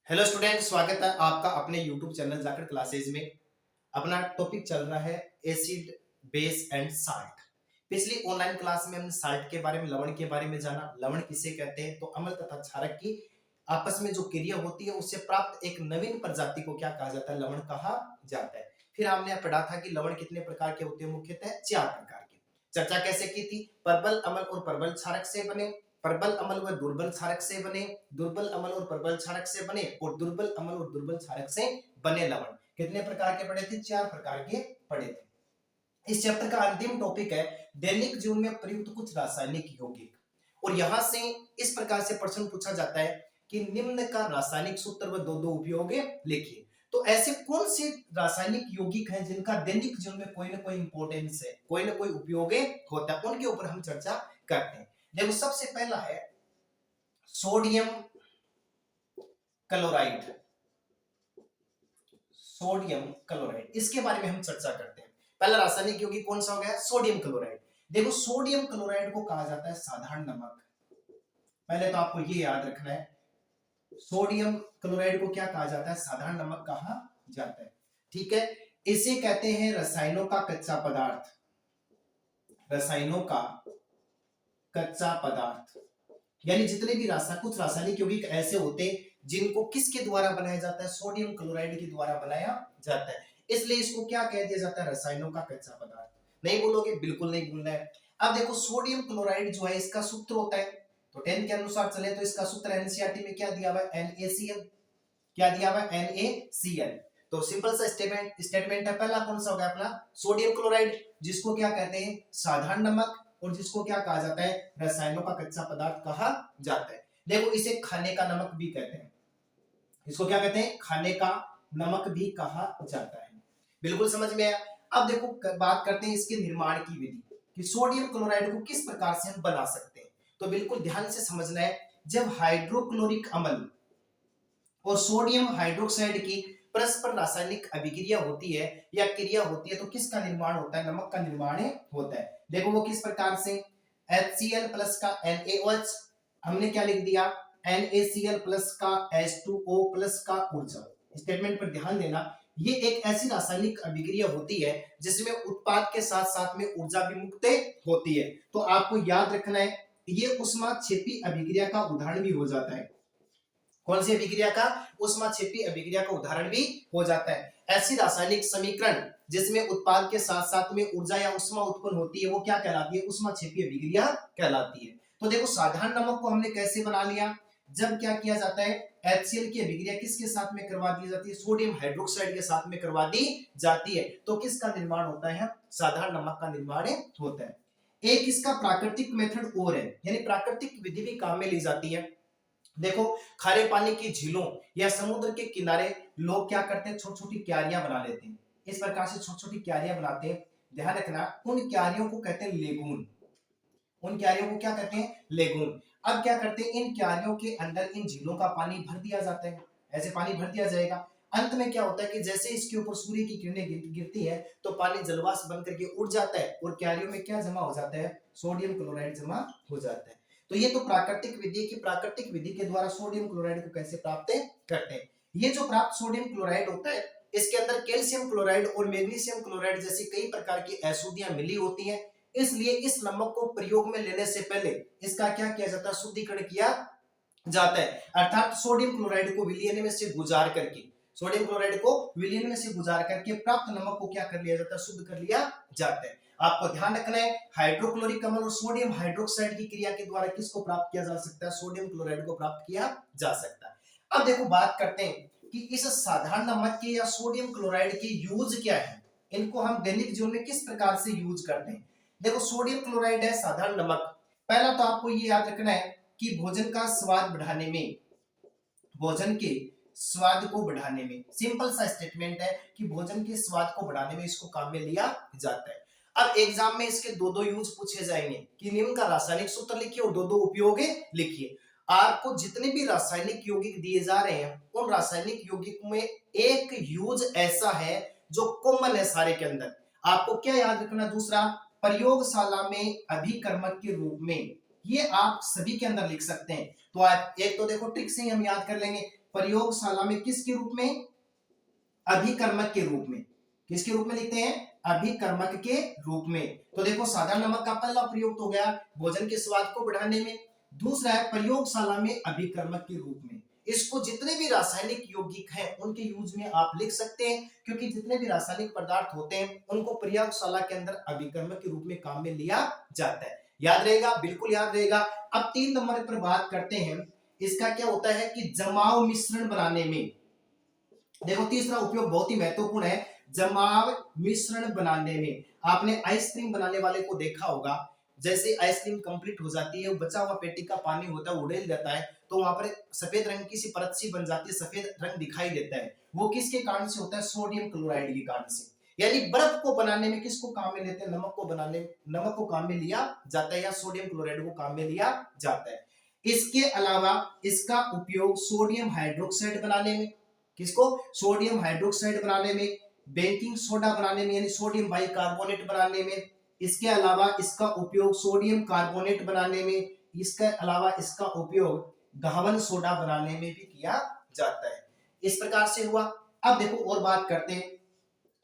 Hello student, स्वागत है आपका अपने यूट्यूब चैनल जाकर क्लासेज में। अपना टॉपिक चल रहा है एसिड, बेस एंड साल्ट। पिछली ऑनलाइन क्लास में हमने साल्ट के बारे में, लवण के बारे में जाना। लवण किसे कहते हैं? तो अम्ल तथा क्षारक की आपस में जो क्रिया होती है उससे प्राप्त एक नवीन प्रजाति को क्या कहा जाता है? लवण कहा जाता है। फिर हमने पढ़ा था कि लवण कितने प्रकार के होते हैं? मुख्यतः 4 प्रकार के। चर्चा कैसे की थी? प्रबल अम्ल और प्रबल क्षारक से बने, प्रबल अम्ल व दुर्बल क्षारक से बने, दुर्बल अम्ल और प्रबल क्षारक से बने, और दुर्बल अम्ल और दुर्बल क्षारक से बने लवण। कितने प्रकार के पढ़े थे? 4 प्रकार के पढ़े थे। इस चैप्टर का अंतिम टॉपिक है दैनिक जीवन में प्रयुक्त कुछ रासायनिक यौगिक। और यहां से इस प्रकार से प्रश्न पूछा जाता है कि निम्न का रासायनिक सूत्र व दो दो उपयोग लिखिए। तो ऐसे कौन से रासायनिक यौगिक हैं जिनका दैनिक जीवन में कोई ना कोई इंपॉर्टेंस है, कोई ना कोई उपयोग होता है, उनके ऊपर हम चर्चा करते हैं। देखो, सबसे पहला है सोडियम क्लोराइड। सोडियम क्लोराइड, इसके बारे में हम चर्चा करते हैं। पहला रासायनिक यौगिक कौन सा हो गया? Sodium chloride. देखो, सोडियम क्लोराइड को कहा जाता है साधारण नमक। पहले तो आपको ये याद रखना है, सोडियम क्लोराइड को क्या कहा जाता है? साधारण नमक कहा जाता है। ठीक है। इसे कहते हैं रसायनों का कच्चा पदार्थ। रसायनों का कच्चा पदार्थ, यानी जितने भी कुछ रासायनिक यौगिक ऐसे होते हैं जिनको किसके द्वारा बनाया जाता है? सोडियम क्लोराइड के द्वारा बनाया जाता है। इसलिए इसको क्या कह दिया जाता है? रसायनों का कच्चा पदार्थ। नहीं बोलोगे? बिल्कुल नहीं बोलना है। अब देखो, सोडियम क्लोराइड जो है इसका सूत्र होता है, तो 10 के अनुसार चले तो इसका सूत्र एनसीईआरटी में क्या दिया हुआ है? NaCl। क्या दिया हुआ है? NaCl। तो सिंपल सा स्टेटमेंट है। पहला कौन सा हो गया अपना? सोडियम क्लोराइड, जिसको क्या कहते हैं? साधारण नमक, और जिसको क्या कहा जाता है? रसायनों का कच्चा पदार्थ कहा जाता है। देखो, इसे खाने का नमक भी कहते हैं। इसको क्या कहते हैं? खाने का नमक भी कहा जाता है। बिल्कुल समझ में आया। अब देखो, बात करते हैं इसके निर्माण की विधि कि सोडियम क्लोराइड को किस प्रकार से हम बना सकते हैं। तो बिल्कुल ध्यान से समझना है। जब हाइड्रोक्लोरिक अम्ल और सोडियम हाइड्रोक्साइड की परस्पर रासायनिक अभिक्रिया होती है या क्रिया होती है, तो किसका निर्माण होता है? नमक का निर्माण होता है। देखो, वो किस प्रकार से? HCl प्लस का NaOH, हमने क्या लिख दिया? NaCl प्लस का H2O प्लस का ऊर्जा। स्टेटमेंट पर ध्यान देना। ये एक ऐसी रासायनिक अभिक्रिया होती है जिसमें उत्पाद के साथ साथ में ऊर्जा भी मुक्त होती है। तो आपको याद रखना है, ये ऊष्माक्षेपी अभिक्रिया का उदाहरण भी हो जाता है। कौन सी अभिक्रिया का? ऊष्माक्षेपी अभिक्रिया का उदाहरण भी हो जाता है। ऐसी रासायनिक समीकरण जिसमें उत्पाद के साथ साथ में ऊर्जा या ऊष्मा उत्पन्न होती है, वो क्या कहलाती है? ऊष्माक्षेपी अभिक्रिया कहलाती है। तो देखो, साधारण नमक को हमने कैसे बना लिया? जब क्या किया जाता है? HCl की अभिक्रिया किसके साथ में करवा दी जाती है? सोडियम हाइड्रोक्साइड के साथ में करवा दी जाती है। तो किसका निर्माण होता है? साधारण नमक का निर्माण होता है। एक इसका प्राकृतिक मेथड और है, यानी प्राकृतिक विधि भी काम में ली जाती है। देखो, खारे पानी की झीलों या समुद्र के किनारे लोग क्या करते हैं? छोटी छोटी क्यारियां बना लेते हैं। इस प्रकार से छोटी छोटी क्यारियां बनाते हैं। ध्यान रखना, उन क्यारियों को कहते हैं लेगून। उन क्यारियों को क्या कहते हैं? लेगून। अब क्या करते हैं? इन क्यारियों के अंदर इन झीलों का पानी भर दिया जाता है। ऐसे पानी भर दिया जाएगा। अंत में क्या होता है कि जैसे इसके ऊपर सूर्य की किरणें गिरती है तो पानी जलवाष्प बन करके उड़ जाता है, और क्यारियों में क्या जमा हो जाता है? सोडियम क्लोराइड जमा हो जाता है। तो ये तो प्राकृतिक विधि की, प्राकृतिक विधि के द्वारा सोडियम क्लोराइड को कैसे प्राप्त करते हैं। ये जो प्राप्त सोडियम क्लोराइड होता है, इसके अंदर कैल्शियम क्लोराइड और मैग्नीशियम क्लोराइड जैसी कई प्रकार की अशुद्धियां मिली होती हैं। इसलिए इस नमक को प्रयोग में लेने से पहले इसका क्या किया जाता है? शुद्धिकरण किया जाता है। अर्थात सोडियम क्लोराइड को विलयन में से गुजार करके, सोडियम क्लोराइड को विलयन में से गुजार करके प्राप्त नमक को क्या कर लिया जाता है? शुद्ध कर लिया जाता है। आपको ध्यान रखना है, हाइड्रोक्लोरिक अम्ल और सोडियम हाइड्रोक्साइड की क्रिया के द्वारा किसको प्राप्त किया जा सकता है? सोडियम क्लोराइड को प्राप्त किया जा सकता है। अब देखो, बात करते हैं कि इस साधारण नमक के या सोडियम क्लोराइड के यूज क्या है, इनको हम दैनिक जीवन में किस प्रकार से यूज करते हैं। देखो, सोडियम क्लोराइड है साधारण नमक। पहला तो आपको ये याद रखना है कि भोजन का स्वाद बढ़ाने में, भोजन के स्वाद को बढ़ाने में, सिंपल सा स्टेटमेंट है कि भोजन के स्वाद को बढ़ाने में इसको काम में लिया जाता है। अब एग्जाम में इसके दो दो यूज पूछे जाएंगे कि निम्न का रासायनिक सूत्र लिखिए और दो दो उपयोग लिखिए। आपको जितने भी रासायनिक यौगिक दिए जा रहे हैं, उन रासायनिक यौगिक में एक यूज ऐसा है जो कॉमन है सारे के अंदर। आपको क्या याद रखना? दूसरा, प्रयोगशाला में अभिकर्मक के रूप में, ये आप सभी के अंदर लिख सकते हैं। तो आप एक तो देखो ट्रिक से ही हम याद कर लेंगे प्रयोगशाला में किसके रूप में, अभिकर्मक के रूप में। किसके रूप में लिखते हैं, अभिकर्मक के रूप में। तो देखो साधारण नमक का पहला प्रयोग तो हो गया भोजन के स्वाद को बढ़ाने में, दूसरा है प्रयोगशाला में अभिकर्मक के रूप में। इसको जितने भी रासायनिक यौगिक हैं उनके यूज में आप लिख सकते हैं, क्योंकि जितने भी रासायनिक पदार्थ होते हैं उनको प्रयोगशाला के अंदर अभिकर्मक के रूप में काम में लिया जाता है। याद रहेगा, बिल्कुल याद रहेगा। अब 3 नंबर पर बात करते हैं, इसका क्या होता है कि जमाव मिश्रण बनाने में। देखो तीसरा उपयोग बहुत ही महत्वपूर्ण है, जमाव मिश्रण बनाने में। आपने आइसक्रीम बनाने वाले को देखा होगा, जैसे आइसक्रीम कंप्लीट हो जाती है, बचा हुआ पेटी का पानी होता है उड़ेल जाता है, तो वहां पर सफेद रंग की सी परत सी बन जाती है, सफेद रंग दिखाई देता है। वो किसके कारण से होता है, सोडियम क्लोराइड के कारण से। यानी बर्फ को बनाने में किसको काम में लेते हैं, नमक को बनाने, नमक को काम में लिया जाता है या सोडियम क्लोराइड को काम में लिया जाता है। इसके अलावा इसका उपयोग सोडियम हाइड्रोक्साइड बनाने में, किसको, सोडियम हाइड्रोक्साइड बनाने में, बेकिंग सोडा बनाने में यानी सोडियम बाइकार्बोनेट बनाने में, इसके अलावा इसका उपयोग सोडियम कार्बोनेट बनाने में, इसके अलावा इसका उपयोग घावन सोडा बनाने में भी किया जाता है। इस प्रकार से हुआ। अब देखो और बात करते हैं,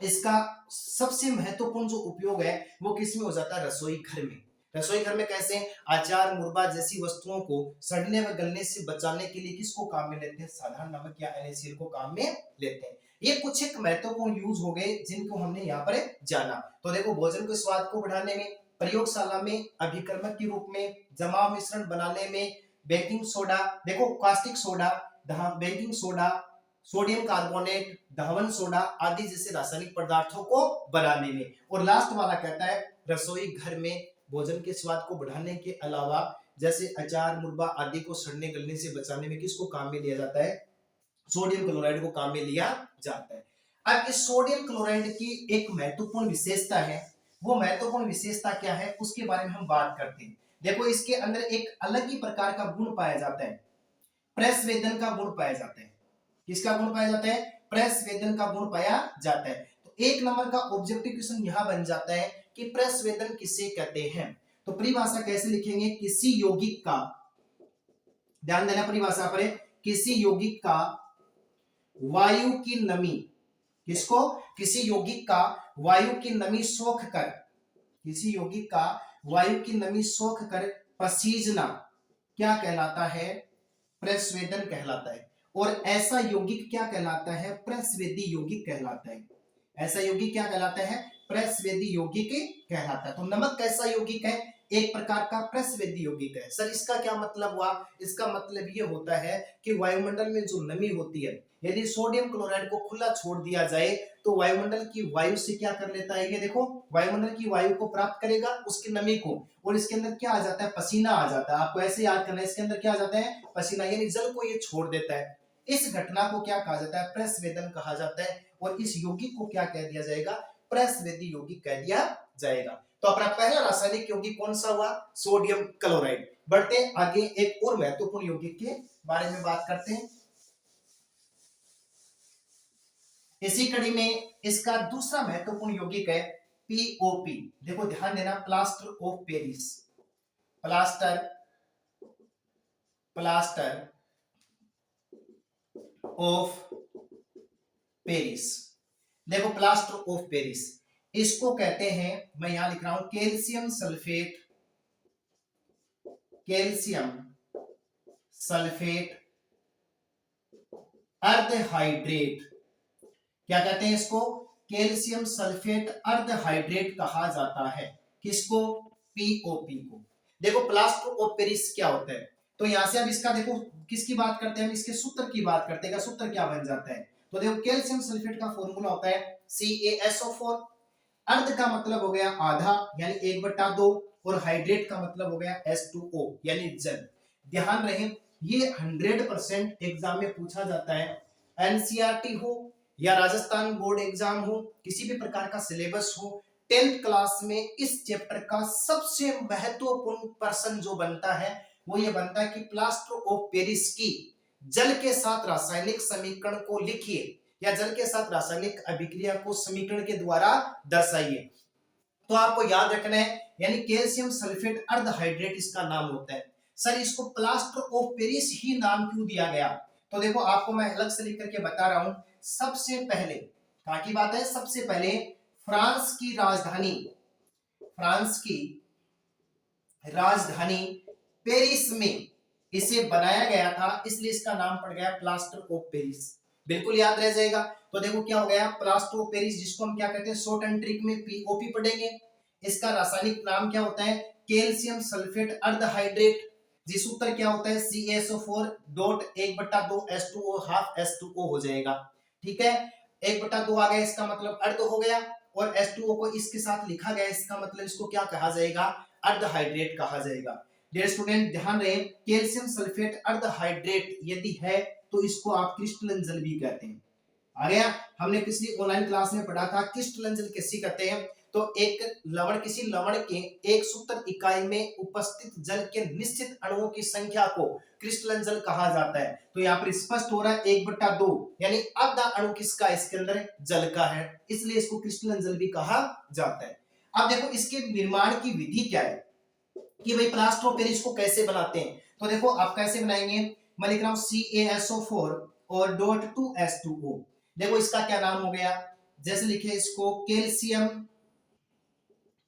इसका सबसे महत्वपूर्ण जो उपयोग है वो किसमें हो जाता है, रसोई घर में। रसोई घर में कैसे, अचार मुरब्बा जैसी वस्तुओं को सड़ने व गलने से बचाने के लिए किसको काम में लेते हैं, साधारण नमक या NaCl को काम में लेते हैं। ये कुछ एक महत्वपूर्ण यूज हो गए जिनको हमने यहाँ पर जाना। तो देखो भोजन के स्वाद को बढ़ाने में, प्रयोगशाला में अभिकर्मक के रूप में, जमाव मिश्रण बनाने में, बेकिंग सोडा, देखो caustic soda, baking soda, sodium carbonate, धावन सोडा आदि जैसे रासायनिक पदार्थों को बनाने में, और लास्ट वाला कहता है रसोई घर में भोजन के स्वाद को बढ़ाने के अलावा जैसे अचार मुरब्बा आदि को सड़ने गलने से बचाने में किसको काम में लिया जाता है, सोडियम क्लोराइड को काम में लिया जाता है। अब इस सोडियम क्लोराइड की एक महत्वपूर्ण विशेषता है, वो महत्वपूर्ण विशेषता क्या है उसके बारे में हम बात करते हैं। देखो इसके अंदर एक अलग ही प्रकार का गुण पाया जाता है, प्रस्वेदन का गुण पाया जाता है। किसका गुण पाया जाता है, प्रस्वेदन का गुण पाया जाता है। तो 1 नंबर का ऑब्जेक्टिव क्वेश्चन यहां बन जाता है कि प्रस्वेदन किसे कहते हैं। तो परिभाषा कैसे लिखेंगे, किसी यौगिक का, ध्यान देना परिभाषा पर, किसी यौगिक का वायु की नमी, किसको, किसी यौगिक का वायु की नमी सोख कर, किसी यौगिक का वायु की नमी सोख कर पसीजना क्या कहलाता है, प्रस्वेदन कहलाता है। और ऐसा यौगिक क्या कहलाता है, प्रस्वेदी यौगिक कहलाता है। ऐसा यौगिक क्या कहलाता है, प्रस्वेदी यौगिक कहलाता है। तो नमक कैसा यौगिक है, एक प्रकार का प्रस्वेदी यौगिक है। सर इसका क्या मतलब हुआ, इसका मतलब ये होता है कि वायुमंडल में जो नमी होती है, यदि सोडियम क्लोराइड को खुला छोड़ दिया जाए तो वायुमंडल की वायु से क्या कर लेता है, ये देखो वायुमंडल की वायु को प्राप्त करेगा उसकी नमी को, और इसके अंदर क्या आ जाता है, पसीना आ जाता है। आपको ऐसे याद करना है, इसके अंदर क्या आ जाता है, पसीना, यानी जल को ये छोड़ देता है। इस घटना को क्या कहा जाता है, प्रस्वेदन कहा जाता है। और इस यौगिक को क्या कह दिया जाएगा, प्रस्वेदी यौगिक कह दिया जाएगा। तो अपना पहला रासायनिक यौगिक कौन सा हुआ, सोडियम क्लोराइड। बढ़ते हैं आगे, एक और महत्वपूर्ण यौगिक के बारे में बात करते हैं। इसी कड़ी में इसका दूसरा महत्वपूर्ण यौगिक है POP। देखो ध्यान देना, plaster of Paris, plaster, plaster of Paris. देखो प्लास्टर ऑफ पेरिस, इसको कहते हैं, मैं यहां लिख रहा हूं कैल्शियम सल्फेट, कैल्शियम सल्फेट अर्धहाइड्रेट। क्या कहते हैं इसको, कैल्शियम सल्फेट अर्धहाइड्रेट कहा जाता है। किसको, POP को। देखो प्लास्टर ऑफ पेरिस क्या होता है, तो यहां से अब इसका देखो किसकी बात करते हैं, हम इसके सूत्र की बात करते हैं। सूत्र क्या बन जाता है, तो देखो कैल्शियम सल्फेट का फॉर्मूला होता है CaSO4। अर्ध का मतलब हो गया आधा यानी 1/2, और हाइड्रेट का मतलब हो गया H2O यानी जल। ध्यान रहे ये 100% एग्जाम में पूछा जाता है। NCERT हो या राजस्थान बोर्ड एग्जाम हो, किसी भी प्रकार का सिलेबस हो, 10th क्लास में इस चैप्टर का सबसे महत्वपूर्ण प्रश्न जो बनता है वो ये बनता है कि प्लास्टर ऑफ पेरिस की जल के साथ रासायनिक समीकरण को लिखिए, या जल के साथ रासायनिक अभिक्रिया को समीकरण के द्वारा दर्शाइए। तो आपको याद रखना है, यानी कैल्शियम सल्फेट अर्धहाइड्रेट इसका नाम होता है। सर इसको प्लास्टर ऑफ पेरिस ही नाम क्यों दिया गया, तो देखो आपको मैं अलग से लिख करके बता रहा हूं। सबसे पहले कहाँ की बात है, सबसे पहले फ्रांस की राजधानी, फ्रांस की राजधानी पेरिस में इसे बनाया गया था, इसलिए इसका नाम पड़ गया प्लास्टर ऑफ पेरिस। बिल्कुल याद रह जाएगा। तो देखो क्या हो गया, प्लास्टर ऑफ पेरिस, जिसको हम क्या कहते हैं शॉर्ट एंड ट्रिक में पीओपी पढ़ेंगे। इसका रासायनिक नाम क्या होता है, कैल्शियम सल्फेट अर्धहाइड्रेट, जिस सूत्र क्या होता है CaSO4 dot 1/2 H2O half H2O हो जाएगा। ठीक है, 1/2 आ गया, इसका मतलब अर्ध हो गया, और H2O को इसके साथ लिखा गया, इसका मतलब इसको क्या कहा जाएगा, अर्धहाइड्रेट कहा जाएगा। डियर स्टूडेंट ध्यान रहे, कैल्शियम सल्फेट अर्धहाइड्रेट यदि है तो इसको आप क्रिस्टलन जल भी कहते हैं। आ गया, हमने पिछली ऑनलाइन क्लास में पढ़ा था क्रिस्टलन जल किसे कहते हैं। तो एक लवण, किसी लवण के एक सूत्र इकाई में उपस्थित जल के निश्चित अणुओं की संख्या को क्रिस्टलन जल कहा जाता है। तो यहाँ पर स्पष्ट हो रहा है 1/2, यानी आधा अणु किसका इसके अंदर, जल का है, इसलिए इसको क्रिस्टलन जल भी कहा जाता है। अब देखो इसके निर्माण की विधि क्या है कि भाई प्लास्टर ऑफ पेरिस को कैसे बनाते हैं। तो देखो आप कैसे बनाएंगे, मैं लिख रहा हूं CaSO4 और .2H2O। देखो इसका क्या नाम हो गया, जैसे लिखे इसको calcium,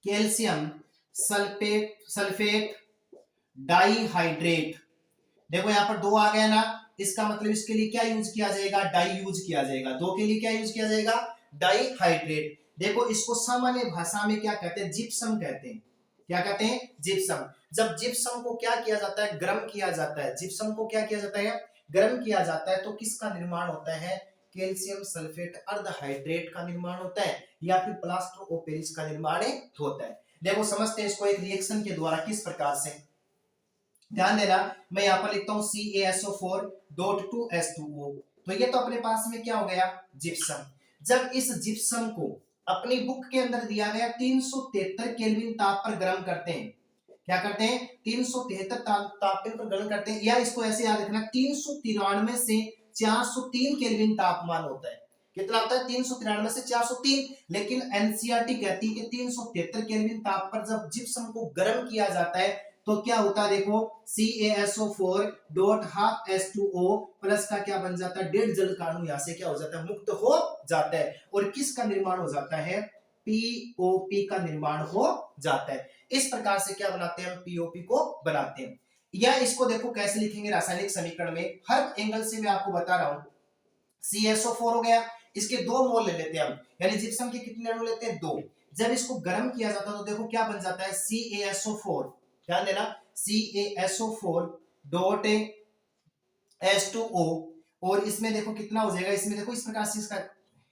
calcium sulphate, sulphate dihydrate. देखो यहाँ पर 2 आ गया ना, इसका मतलब इसके लिए क्या यूज किया जाएगा, डाई यूज किया जाएगा। 2 के लिए क्या यूज किया जाएगा, डाइहाइड्रेट। देखो इसको सामान्य भाषा में क्या कहते हैं, जिप्सम कहते हैं। क्या कहते हैं, जिप्सम। जब जिप्सम को क्या किया जाता है, गर्म किया जाता है, जिप्सम को क्या किया जाता है, गर्म किया जाता है, तो किसका निर्माण होता है, कैल्शियम सल्फेट अर्धहाइड्रेट का निर्माण होता है, या फिर प्लास्टर ऑफ पेरिस का निर्माण होता है। देखो समझते हैं इसको एक रिएक्शन के द्वारा किस प्रकार से। ध्यान देना, मैं यहाँ पर लिखता हूँ CaSO4 .2H2O। तो ये तो अपने पास में क्या हो गया, जिप्सम। जब इस जिप्सम को अपनी बुक के अंदर दिया गया 373 केल्विन ताप पर गर्म करते हैं, क्या करते हैं, 373 ताप पर गर्म करते हैं, या इसको ऐसे याद रखना 393 से 403 केल्विन तापमान होता है। कितना होता है, 393 से 403, लेकिन एनसीईआरटी कहती है कि 373 केल्विन ताप पर जब जिप्सम को गर्म किया जाता है तो क्या होता है, देखो CaSO4 dot half H2O plus का क्या बन जाता है, 1.5 जल का अणु यहाँ से क्या हो जाता है, मुक्त हो जाता है, और किसका निर्माण हो जाता है, POP का निर्माण हो जाता है। इस प्रकार से क्या बनाते हैं, हम POP को बनाते हैं। या इसको देखो कैसे लिखेंगे रासायनिक समीकरण में, हर एंगल से मैं आपको बता रहा हूं। CaSO4 हो गया, इसके 2 मोल ले लेते हैं हम, यानी जिप्सम के कितने अणु लेते हैं, 2। जब इसको गर्म किया जाता है तो देखो क्या बन जाता है, CaSO4, ध्यान देना, CaSO4 डॉट H2O, और इसमें देखो कितना हो जाएगा, इसमें देखो इस प्रकार से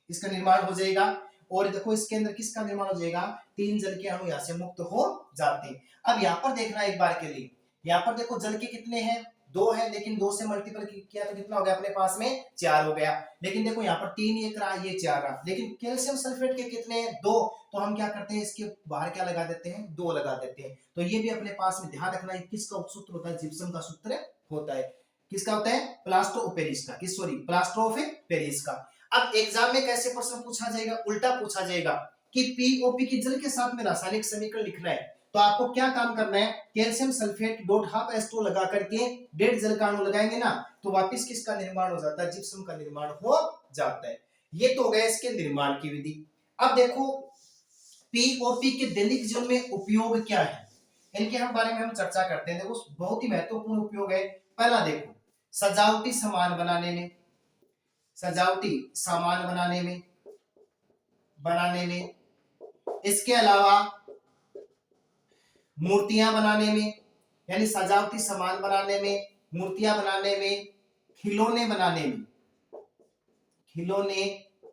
इसका निर्माण हो जाएगा, और देखो इसके अंदर किसका निर्माण हो जाएगा, 3 जल के अणु यहाँ से मुक्त हो जाते हैं। अब यहाँ पर देखना एक बार के लिए, यहाँ पर देखो जल के कितने हैं, 2 है, लेकिन 2 से मल्टीपल किया तो कितना हो गया, अपने पास में 4 हो गया। लेकिन देखो यहाँ पर 3 एक रहा, ये 4 रहा, लेकिन कैल्शियम सल्फेट के कितने हैं, 2, तो हम क्या करते हैं, इसके बाहर क्या लगा देते हैं, 2 लगा देते हैं। तो ये भी अपने पास में ध्यान रखना, किसका सूत्र होता है, जिप्सम का सूत्र होता है। किसका होता है, प्लास्टर ऑफ पेरिस का, किस सॉरी प्लास्टर ऑफ पेरिस का। अब एग्जाम में कैसे प्रश्न पूछा जाएगा, उल्टा पूछा जाएगा कि पीओपी की जल के साथ में रासायनिक समीकरण लिखना है, तो आपको क्या काम करना है, calcium sulphate dot half H2O लगा करके 1.5 जल का अणु लगाएंगे ना, तो वापस किसका निर्माण हो जाता है, जिप्सम का निर्माण हो जाता है। ये तो हो गया इसके निर्माण की विधि। अब देखो पीओपी के दैनिक जीवन में उपयोग क्या है, इनके हम बारे में हम चर्चा करते हैं। देखो बहुत ही महत्वपूर्ण उपयोग है। पहला देखो सजावटी सामान बनाने में, सजावटी सामान बनाने में, इसके अलावा मूर्तियां बनाने में, यानी सजावटी सामान बनाने में, मूर्तियां बनाने में, खिलौने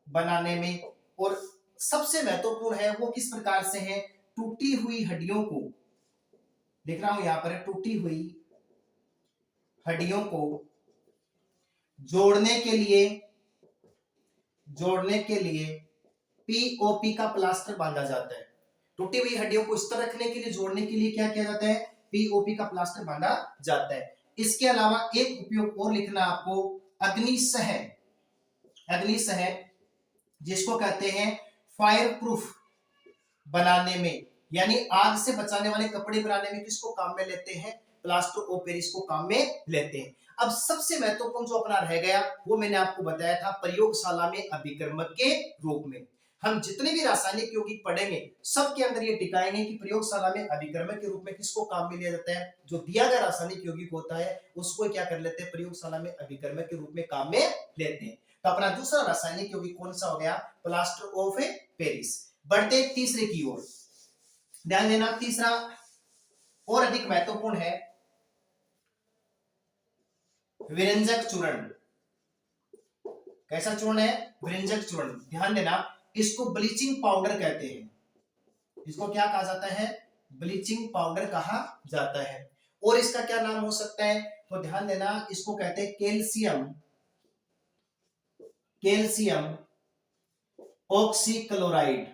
बनाने में, और सबसे महत्वपूर्ण है वो किस प्रकार से है, टूटी हुई हड्डियों को, लिख रहा हूं यहां पर, टूटी हुई हड्डियों को जोड़ने के लिए पीओपी का प्लास्टर बांधा जाता है। टूटी हुई हड्डियों को स्थिर रखने के लिए, जोड़ने के लिए क्या किया जाता है, पीओपी का प्लास्टर बांधा जाता है। इसके अलावा एक उपयोग और लिखना आपको, अग्निसह, जिसको कहते हैं फायर प्रूफ बनाने में, यानी आग से बचाने वाले कपड़े बनाने में किसको काम में लेते हैं, प्लास्टर ऑफ पेरिस को काम में लेते हैं। अब सबसे महत्वपूर्ण जो अपना रह गया वो मैंने आपको बताया था प्रयोगशाला में अभिकर्मक के रूप में। हम जितने भी रासायनिक यौगिक पढ़ेंगे सबके अंदर ये टिकाएंगे कि प्रयोगशाला में अभिकर्मक के रूप में किसको काम में लिया जाता है, जो दिया गया रासायनिक यौगिक होता है उसको क्या कर लेते हैं प्रयोगशाला में अभिकर्मक के रूप में काम में लेते हैं। तो अपना दूसरा रासायनिक यौगिक कौन सा हो गया, प्लास्टर ऑफ पेरिस। बढ़ते तीसरे की ओर, ध्यान देना तीसरा और अधिक महत्वपूर्ण है विरंजक चूर्ण। कैसा चूर्ण है, विरंजक चूर्ण। ध्यान देना इसको ब्लीचिंग पाउडर कहते हैं, इसको क्या कहा जाता है, ब्लीचिंग पाउडर कहा जाता है। और इसका क्या नाम हो सकता है, तो ध्यान देना इसको कहते हैं कैल्शियम ऑक्सीक्लोराइड,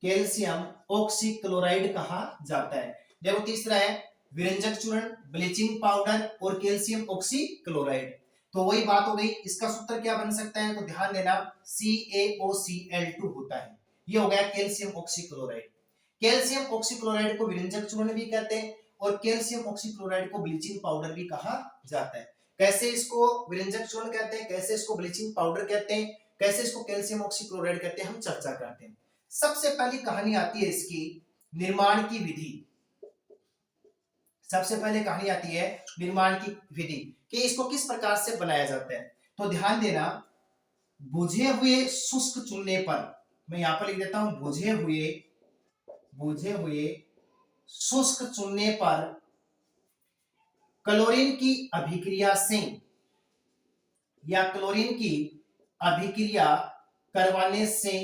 कैल्शियम ऑक्सीक्लोराइड कहा जाता है। देखो तीसरा है विरंजक चूर्ण, ब्लीचिंग पाउडर और कैल्शियम ऑक्सीक्लोराइड। तो वही बात हो गई, इसका सूत्र क्या बन सकता है, तो ध्यान देना CaOCl2 होता है। ये हो गया कैल्शियम ऑक्सीक्लोराइड। कैल्शियम ऑक्सीक्लोराइड को विरंजक चूर्ण भी कहते हैं और कैल्शियम ऑक्सीक्लोराइड को ब्लीचिंग पाउडर भी कहा जाता है। कैसे इसको विरंजक चूर्ण कहते हैं, कैसे इसको ब्लीचिंग पाउडर कहते हैं, कैसे इसको कैल्शियम ऑक्सीक्लोराइड कहते हैं, हम चर्चा करते हैं। सबसे पहली कहानी आती है इसकी निर्माण की विधि। सबसे पहले कहानी आती है निर्माण की विधि कि इसको किस प्रकार से बनाया जाता है। तो ध्यान देना बुझे हुए शुष्क चूने पर, मैं यहां पर लिख देता हूं बुझे हुए शुष्क चूने पर क्लोरीन की अभिक्रिया से या क्लोरीन की अभिक्रिया करवाने से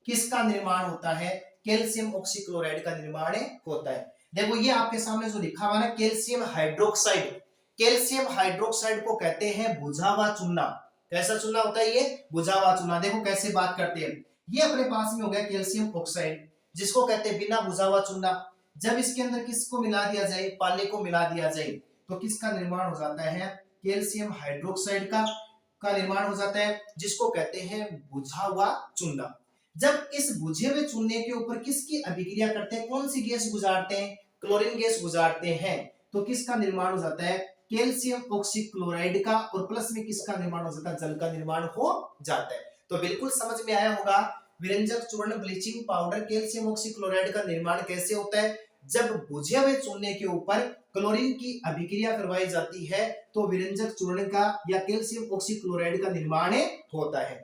किसका निर्माण होता है, कैल्शियम ऑक्सीक्लोराइड का निर्माण होता है। देखो ये आपके सामने जो लिखा हुआ है ना कैल्शियम हाइड्रोक्साइड, कैल्शियम हाइड्रोक्साइड को कहते हैं बुझा हुआ चूना। कैसा चूना होता है ये, बुझा हुआ चूना। देखो कैसे बात करते हैं, ये अपने पास में हो गया कैल्शियम ऑक्साइड जिसको कहते हैं बिना बुझा हुआ चूना। जब इसके अंदर किसको मिला दिया जाए, पानी को मिला दिया जाए तो किसका निर्माण हो जाता है, कैल्शियम हाइड्रोक्साइड का निर्माण हो जाता है जिसको कहते हैं बुझा हुआ चूना। जब इस बुझे हुए चूने के ऊपर किसकी अभिक्रिया करते हैं, कौन सी गैस गुजारते हैं, क्लोरीन गैस गुजारते हैं, तो किसका निर्माण हो जाता है, कैल्शियम ऑक्सीक्लोराइड का, और प्लस में किसका निर्माण हो जाता है, जल का निर्माण हो जाता है। तो बिल्कुल समझ में आया होगा विरंजक चूर्ण, ब्लीचिंग पाउडर, कैल्शियम ऑक्सीक्लोराइड का निर्माण कैसे होता है। जब बुझे हुए चूने के ऊपर क्लोरीन की अभिक्रिया करवाई जाती है तो विरंजक चूर्ण का या कैल्शियम ऑक्सीक्लोराइड का निर्माण होता है।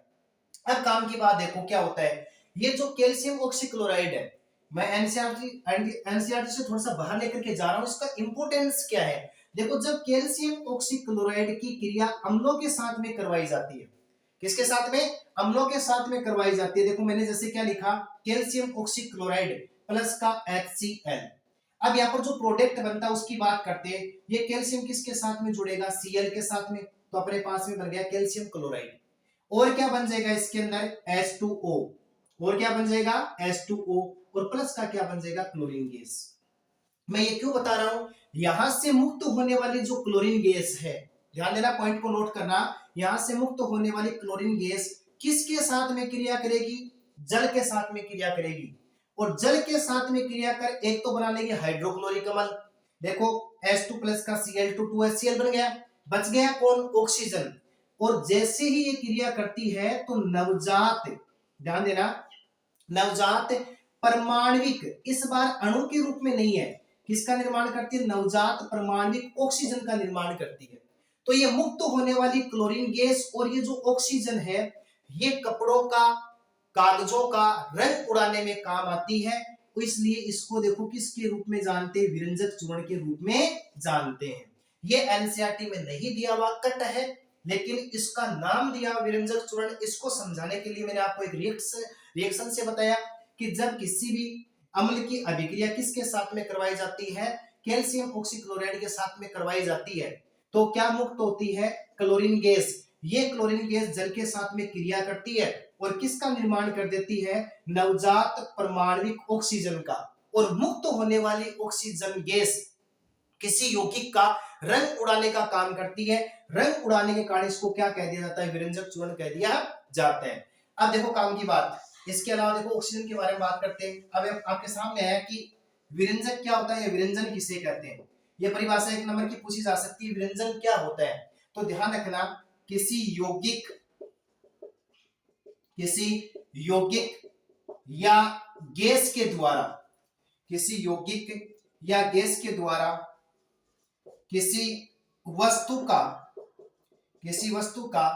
अब काम की बात देखो क्या होता है, ये जो कैल्शियम ऑक्सीक्लोराइड है, मैं एनसीईआरटी से थोड़ा सा बाहर लेकर के जा रहा हूं, इसका इंपोर्टेंस क्या है। देखो जब कैल्शियम ऑक्सीक्लोराइड की क्रिया अम्लों के साथ में करवाई जाती है, किसके साथ में, अम्लों के साथ में करवाई जाती है। देखो मैंने जैसे क्या लिखा, कैल्शियम ऑक्सीक्लोराइड प्लस का HCl। अब यहाँ पर जो प्रोडक्ट बनता है उसकी बात करते हैं, ये कैल्शियम किसके साथ में जुड़ेगा, Cl के साथ में, तो अपने पास में बन गया कैल्शियम क्लोराइड। और क्या बन जाएगा इसके अंदर, H2O, और क्या बन जाएगा H2O, और प्लस का क्या बन जाएगा, क्लोरीन गैस। मैं ये क्यों बता रहा हूं, यहां से मुक्त होने वाली जो क्लोरीन गैस है, ध्यान देना पॉइंट को नोट करना, यहां से मुक्त होने वाली क्लोरीन गैस किसके साथ में क्रिया करेगी, जल के साथ में क्रिया करेगी, और जल के साथ में क्रिया कर एक तो बना लेगी हाइड्रोक्लोरिक अम्ल। देखो H2 प्लस का Cl2 2HCl बन गया, बच गया कौन, ऑक्सीजन। और जैसे ही ये क्रिया करती है तो नवजात, ध्यान देना, नवजात परमाणविक, इस बार अणु के रूप में नहीं है, किसका निर्माण करती है, नवजात परमाणविक ऑक्सीजन का निर्माण करती है। तो ये मुक्त होने वाली क्लोरीन गैस और ये जो ऑक्सीजन है ये कपड़ों का, कागजों का रंग उड़ाने में काम आती है, तो इसलिए इसको देखो किसके रूप में जानते हैं, विरंजक चूर्ण के रूप में जानते हैं। ये एनसीईआरटी में नहीं दिया हुआ कट है, लेकिन इसका नाम दिया विरंजक चूर्ण। इसको समझाने के लिए मैंने आपको एक रिएक्शन से बताया कि जब किसी भी अम्ल की अभिक्रिया किसके साथ में करवाई जाती है, कैल्शियम ऑक्सीक्लोराइड के साथ में करवाई जाती है, तो क्या मुक्त होती है, क्लोरीन गैस। ये क्लोरीन गैस जल के साथ में क्रिया करती है और किसका निर्माण कर देती है, नवजात परमाणविक ऑक्सीजन का। और मुक्त होने वाली ऑक्सीजन गैस किसी यौगिक का रंग उड़ाने का काम करती है, रंग उड़ाने के कारण इसको क्या कह दिया जाता है, विरंजक चूर्ण कह दिया जाता है। अब देखो काम की बात, इसके अलावा देखो ऑक्सीजन के बारे में बात करते हैं। अब आपके सामने है कि विरंजक क्या होता है, विरंजन किसे कहते हैं। ये परिभाषा 1 नंबर की पूछी जा सकती है, विरंजन क्या होता है? तो ध्यान रखना, किसी यौगिक या गैस के द्वारा, किसी यौगिक या गैस के द्वारा किसी वस्तु का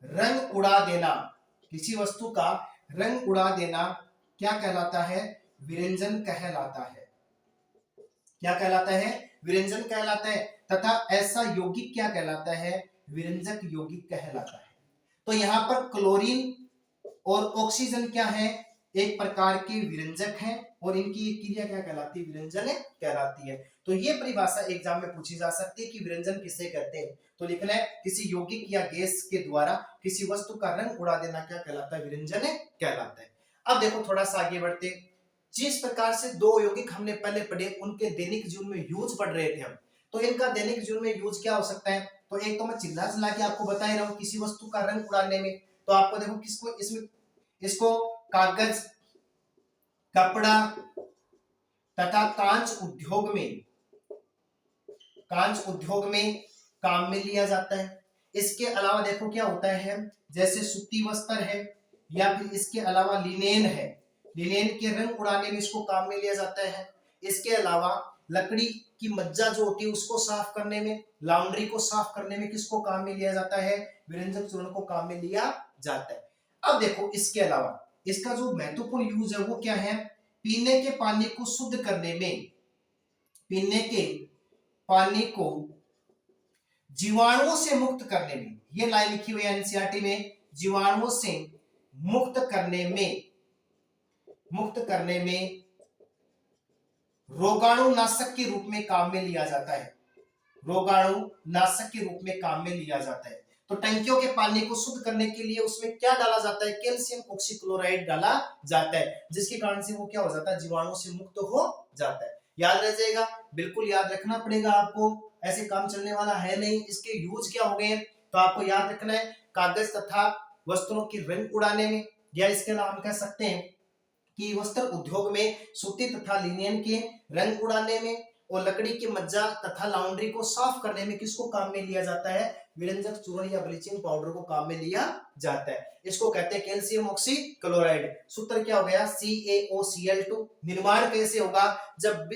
रंग उड़ा देना, किसी वस्तु का रंग उड़ा देना क्या कहलाता है? विरंजन कहलाता है। क्या कहलाता है? विरंजन कहलाता है। तथा ऐसा यौगिक क्या कहलाता है? विरंजक यौगिक कहलाता है। तो यहां पर क्लोरीन और ऑक्सीजन क्या है? एक प्रकार के विरंजक हैं और इनकी क्रिया क्या कहलाती है? विरंजन कहलाती है। तो ये परिभाषा एग्जाम में पूछी जा सकती है कि विरंजन किसे कहते हैं। तो लिखना है, किसी यौगिक या गैस के द्वारा किसी वस्तु का रंग उड़ा देना क्या कहलाता है? विरंजन कहलाता है। अब देखो थोड़ा सा आगे बढ़ते, जिस प्रकार से दो यौगिक हमने पहले पढ़े, उनके दैनिक जीवन में यूज पढ़ रहे थे हम, तो इनका दैनिक जीवन में यूज क्या हो सकता है? तो एक तो मैं चिल्ला चिल्ला के आपको बता ही रहा हूं, किसी वस्तु का रंग उड़ाने में, तो आपको देखो किसको इसमें, इसको कागज, कपड़ा तथा कांच उद्योग में काम में लिया जाता है। इसके अलावा देखो क्या होता है, जैसे सूती वस्त्र है या फिर इसके अलावा लिनेन है, लिनेन के रंग उड़ाने में इसको काम में लिया जाता है। इसके अलावा लकड़ी की मज्जा जो होती है उसको साफ करने में, लॉन्ड्री को साफ करने में किसको काम में लिया जाता है? विरंजक चूर्ण को काम में लिया जाता है। अब देखो इसके अलावा इसका जो महत्वपूर्ण यूज है वो क्या है? पीने के पानी को शुद्ध करने में, पीने के पानी को जीवाणुओं से मुक्त करने में, ये लाइन लिखी हुई है एनसीईआरटी में, जीवाणुओं से मुक्त करने में रोगाणुनाशक के रूप में काम में लिया जाता है, रोगाणुनाशक के रूप में काम में लिया जाता है। तो टंकियों के पानी को शुद्ध करने के लिए उसमें क्या डाला जाता है? कैल्शियम ऑक्सीक्लोराइड डाला जाता है, जिसके कारण से वो क्या हो जाता है? जीवाणुओं से मुक्त हो जाता है। याद रह जाएगा, बिल्कुल याद रखना पड़ेगा आपको, ऐसे काम चलने वाला है नहीं। इसके यूज क्या हो गए तो आपको याद रखना है, कागज तथा वस्त्रों की रंग उड़ाने में, या इसके अलावा हम कह सकते हैं कि वस्त्र उद्योग में सूती तथा लिनियन के रंग उड़ाने में, और लकड़ी की मज्जा तथा लॉन्ड्री को साफ करने में किसको काम में लिया जाता है? विरंजक चूर्ण या ब्लीचिंग पाउडर को काम में लिया जाता है। इसको कहते हैं कैल्शियम ऑक्सीक्लोराइड। सूत्र क्या हो गया? CaOCl2। निर्माण कैसे होगा? जब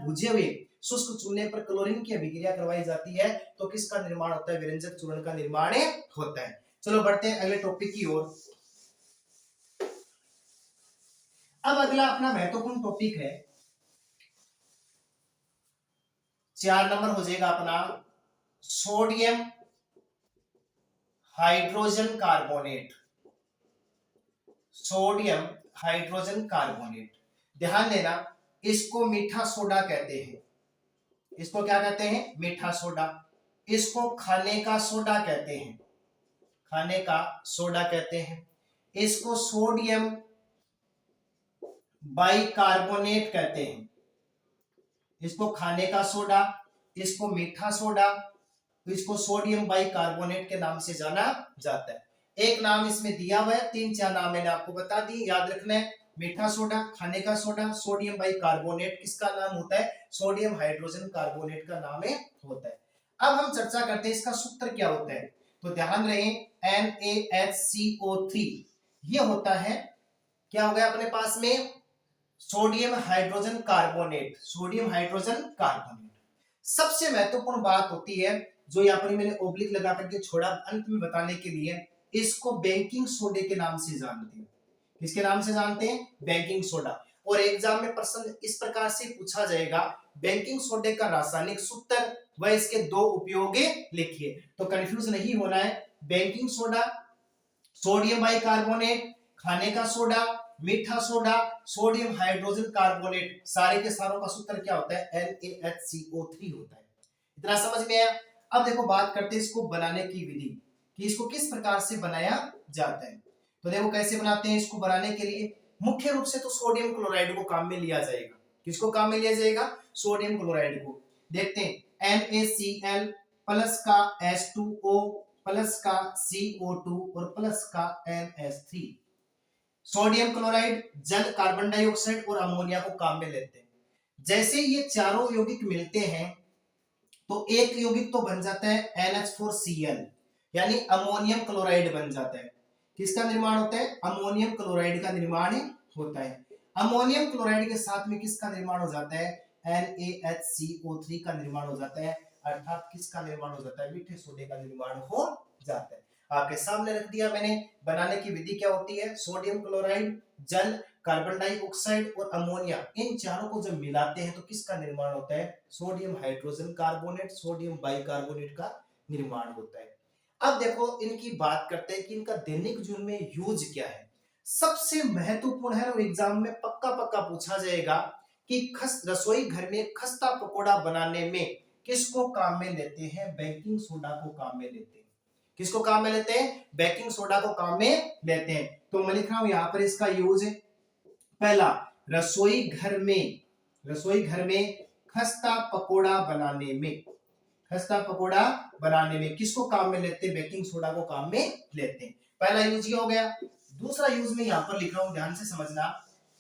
बुझे हुए शुष्क चूने पर क्लोरीन की अभिक्रिया करवाई जाती है तो किसका निर्माण होता है? विरंजक चूर्ण का निर्माण होता है। चलो बढ़ते हैं अगले टॉपिक की ओर। अब अगला अपना महत्वपूर्ण टॉपिक है, 4 नंबर हो जाएगा अपना, sodium hydrogen carbonate. Sodium hydrogen carbonate, ध्यान देना, इसको मीठा सोडा कहते हैं। इसको क्या कहते हैं? मीठा सोडा। इसको खाने का सोडा कहते हैं, खाने का सोडा कहते हैं। इसको सोडियम बाइकार्बोनेट कहते हैं, इसको खाने का सोडा, इसको मीठा सोडा, इसको सोडियम बाइकार्बोनेट के नाम से जाना जाता है। एक नाम इसमें दिया हुआ है, 3-4 नाम मैंने आपको बता दी, याद रखना है। मीठा सोडा, खाने का सोडा, सोडियम बाइकार्बोनेट किसका नाम होता है? सोडियम हाइड्रोजन कार्बोनेट का नाम होता है। अब हम चर्चा करते हैं इसका सूत्र क्या होता है। तो ध्यान रहे, NaHCO3 ये होता है, क्या हो गया अपने पास में? Sodium hydrogen carbonate, sodium hydrogen carbonate. सबसे महत्वपूर्ण बात होती है जो यहाँ पर मैंने ओब्लिक लगा करके छोड़ा अंत में बताने के लिए, इसको बेकिंग सोडे के नाम से जानते हैं। किसके नाम से जानते हैं? Baking soda. और एग्जाम में प्रश्न इस प्रकार से पूछा जाएगा, बेकिंग सोडे का रासायनिक सूत्र व इसके 2 उपयोग लिखिए। तो कंफ्यूज नहीं होना है, बेकिंग सोडा, सोडियम बाइकार्बोनेट, खाने का सोडा, मीठा सोडा, सोडियम हाइड्रोजन कार्बोनेट, सारे के सारों का सूत्र क्या होता है? NaHCO3 होता है। इतना समझ में आया? अब देखो बात करते हैं इसको बनाने की विधि, कि इसको किस प्रकार से बनाया जाता है। तो देखो कैसे बनाते हैं। इसको बनाने के लिए मुख्य रूप से तो सोडियम क्लोराइड को काम में लिया जाएगा। किसको काम में लिया जाएगा? सोडियम क्लोराइड को। देखते हैं, NaCl प्लस का H2O प्लस का CO2 और प्लस का NH3। सोडियम क्लोराइड जल, कार्बन डाइऑक्साइड और अमोनिया को काम में लेते हैं। जैसे ये चारों यौगिक मिलते हैं तो एक यौगिक तो बन जाता है NH4Cl, यानी अमोनियम क्लोराइड बन जाता है। किसका निर्माण होता है? अमोनियम क्लोराइड का निर्माण होता है। अमोनियम क्लोराइड के साथ में किसका निर्माण हो जाता है? NaHCO3 का निर्माण हो जाता है, अर्थात किसका निर्माण हो जाता है? मीठे सोडे का निर्माण हो जाता है। आपके सामने रख दिया मैंने। बनाने की विधि क्या होती है? सोडियम क्लोराइड, जल, कार्बन डाइऑक्साइड और अमोनिया, इन चारों को जब मिलाते हैं तो किसका निर्माण होता है? Sodium hydrogen carbonate, sodium bicarbonate का निर्माण होता है। अब देखो इनकी बात करते हैं कि इनका दैनिक जीवन में यूज क्या है। सबसे महत्वपूर्ण है, एग्जाम में पक्का पक्का पूछा जाएगा कि रसोई घर में खस्ता पकोड़ा बनाने में किसको काम में लेते हैं? बेकिंग सोडा को काम में लेते हैं। किसको काम में लेते हैं? बेकिंग सोडा को काम में लेते हैं। तो मैं लिख रहा हूं यहां पर इसका यूज है। पहला, रसोई घर में खस्ता पकोड़ा बनाने में, खस्ता पकोड़ा बनाने में किसको काम में लेते हैं? बेकिंग सोडा को काम में लेते हैं। पहला यूज ये हो गया। दूसरा यूज में यहां पर लिख रहा हूं, ध्यान से समझना।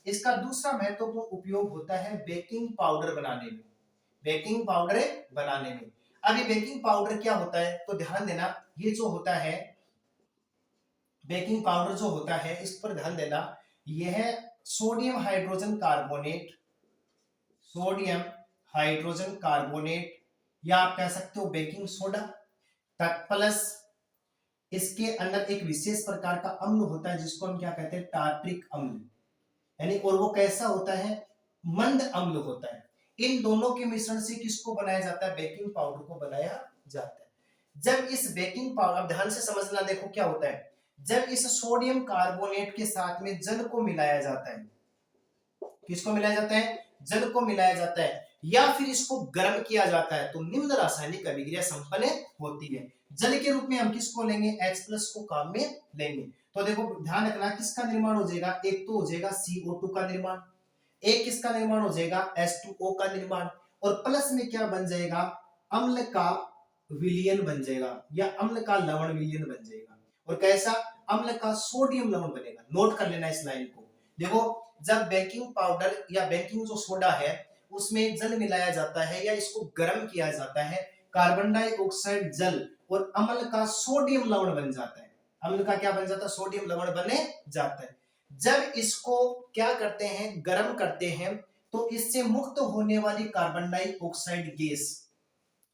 इसका दूसरा महत्वपूर्ण उपयोग होता है बेकिंग पाउडर बनाने में। बेकिंग पाउडर बनाने में, अभी बेकिंग पाउडर क्या होता है तो ध्यान देना। ये जो होता है बेकिंग पाउडर जो होता है, इस पर ध्यान देना। यह sodium hydrogen carbonate, sodium hydrogen carbonate, या आप कह सकते हो बेकिंग सोडा, तक प्लस इसके अंदर एक विशेष प्रकार का अम्ल होता है जिसको हम क्या कहते हैं? टार्ट्रिक अम्ल, यानी और वो कैसा होता है? मंद अम्ल होता है। इन दोनों के मिश्रण से किसको बनाया जाता है? बेकिंग पाउडर को बनाया जाता है। जब इस बेकिंग पाउडर, ध्यान से समझना, देखो क्या होता है। जब इस सोडियम कार्बोनेट के साथ में जल को मिलाया जाता है, किसको मिलाया जाता है? जल को मिलाया जाता है, या फिर इसको गर्म किया जाता है, तो निम्न रासायनिक अभिक्रिया संपन्न होती है। जल के रूप में हम किसको लेंगे? H+ को काम में लेंगे। तो देखो ध्यान रखना, किसका निर्माण हो जाएगा? एक तो हो जाएगा CO2 का निर्माण, एक किसका निर्माण हो जाएगा? H2O का निर्माण, और प्लस में क्या बन जाएगा? अम्ल का विलयन बन जाएगा, या अम्ल का लवण विलयन बन जाएगा। और कैसा? अम्ल का सोडियम लवण बनेगा। नोट कर लेना इस लाइन को। देखो जब बेकिंग पाउडर या बेकिंग जो सोडा है उसमें जल मिलाया जाता है या इसको गर्म किया जाता है, कार्बन डाइऑक्साइड, जल और अम्ल का सोडियम लवण बन जाता है। अम्ल का क्या बन जाता है? सोडियम लवण बने जाता है। जब इसको क्या करते हैं? गर्म करते हैं, तो इससे मुक्त होने वाली कार्बन डाइऑक्साइड गैस,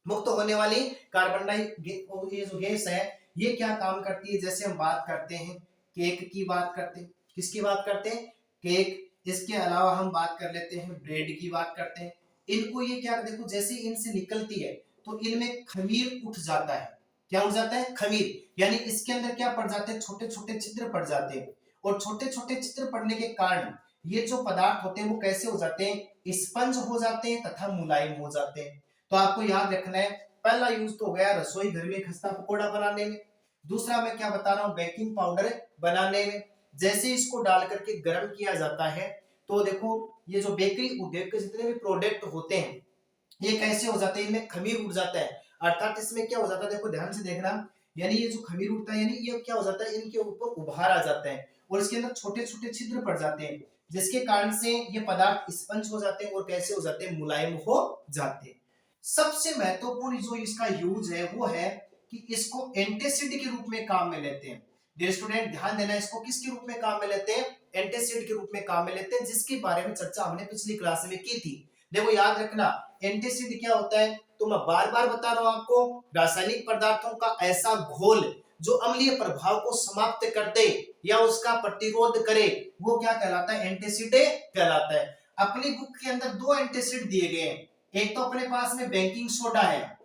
मुक्त होने वाली कार्बन डाइऑक्साइड ये जो गैस है, ये क्या काम करती है? जैसे हम बात करते हैं केक की बात करते हैं, किसकी बात करते हैं? केक। इसके अलावा हम बात कर लेते हैं ब्रेड की बात करते हैं। इनको ये क्या, देखो जैसे इनसे निकलती है तो इनमें खमीर उठ जाता है। क्या उठ जाता है? खमीर। यानी इसके अंदर क्या पड़ जाते हैं? छोटे छोटे छिद्र पड़ जाते हैं, और छोटे छोटे छिद्र पड़ने के कारण ये जो पदार्थ होते हैं वो कैसे हो जाते हैं? स्पंज हो जाते हैं तथा मुलायम हो जाते हैं। तो आपको याद रखना है, पहला यूज तो हो गया रसोई घर में खस्ता पकोड़ा बनाने में। दूसरा मैं क्या बता रहा हूं? बेकिंग पाउडर बनाने में। जैसे इसको डाल करके गर्म किया जाता है, तो देखो ये जो बेकरी उद्योग के जितने भी प्रोडक्ट होते हैं ये कैसे हो जाते हैं? इनमें खमीर उठ जाता है, अर्थात इसमें क्या हो जाता है? देखो ध्यान से देखना, यानी ये जो खमीर उठता है, यानी ये क्या हो जाता है? इनके ऊपर उभार आ जाता है और इसके अंदर छोटे छोटे छिद्र पड़ जाते हैं, जिसके कारण से ये पदार्थ स्पंज हो जाते हैं और कैसे हो जाते हैं? मुलायम हो जाते हैं। सबसे महत्वपूर्ण जो इसका यूज है वो है कि इसको एंटीसिड के रूप में काम में लेते हैं। डियर स्टूडेंट ध्यान देना, इसको किसके रूप में काम में लेते हैं? एंटीसिड के रूप में काम में लेते हैं, जिसके बारे में चर्चा हमने पिछली क्लास में की थी। देखो याद रखना, एंटीसिड क्या होता है? तो मैं बार बार बता रहा हूं आपको, रासायनिक पदार्थों का ऐसा घोल जो अम्लीय प्रभाव को समाप्त कर दे या उसका प्रतिरोध करे, वो क्या कहलाता है? एंटीसिड कहलाता है। अपनी बुक के अंदर दो एंटीसिड दिए गए हैं, एक तो अपने पास में बेकिंग सोडा है,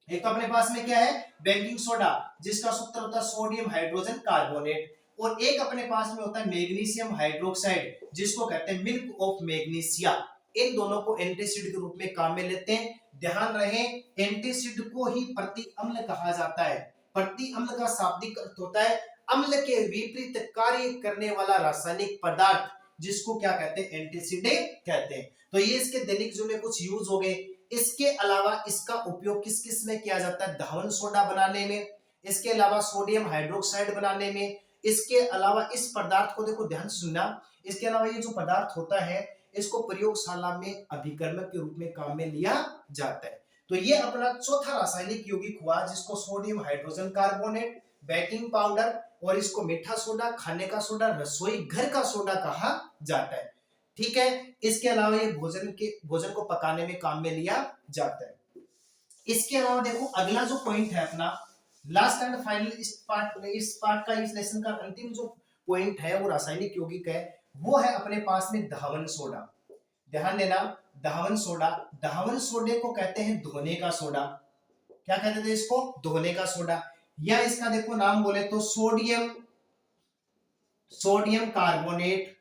एक तो अपने पास में क्या है? बेकिंग सोडा, जिसका सूत्र होता है सोडियम हाइड्रोजन कार्बोनेट, और एक अपने पास में होता है मैग्नीशियम हाइड्रोक्साइड, जिसको कहते हैं मिल्क ऑफ मैग्नीशिया। इन दोनों को एंटीसिड के रूप में काम में लेते हैं। ध्यान रहे, एंटीसिड को ही प्रति अम्ल कहा जाता है। प्रति अम्ल का शाब्दिक अर्थ होता है अम्ल के विपरीत कार्य करने वाला रासायनिक पदार्थ, जिसको क्या कहते हैं? एंटीसिड कहते हैं। तो ये इसके दैनिक जीवन में कुछ यूज हो गए। इसके अलावा इसका उपयोग किस किस में किया जाता है? धावन सोडा बनाने में, इसके अलावा सोडियम हाइड्रोक्साइड बनाने में, इसके अलावा इस पदार्थ को, देखो ध्यान से सुनना, इसके अलावा ये जो पदार्थ होता है इसको प्रयोगशाला में अभिकर्मक के रूप में काम में लिया जाता है। तो ये अपना चौथा रासायनिक यौगिक हुआ जिसको sodium hydrogen carbonate, baking powder और इसको मीठा सोडा, खाने का सोडा, रसोई घर का सोडा कहा जाता है। ठीक है, इसके अलावा ये भोजन को पकाने में काम में लिया जाता है। इसके अलावा देखो अगला जो पॉइंट है अपना लास्ट एंड फाइनल इस पार्ट का, इस लेसन का अंतिम जो पॉइंट है वो रासायनिक यौगिक है, वो है अपने पास में धावन सोडा। ध्यान देना, धावन सोडा, धावन सोडे को कहते हैं धोने का सोडा। क्या कहते थे इसको? धोने का सोडा। या इसका देखो नाम बोले तो sodium carbonate,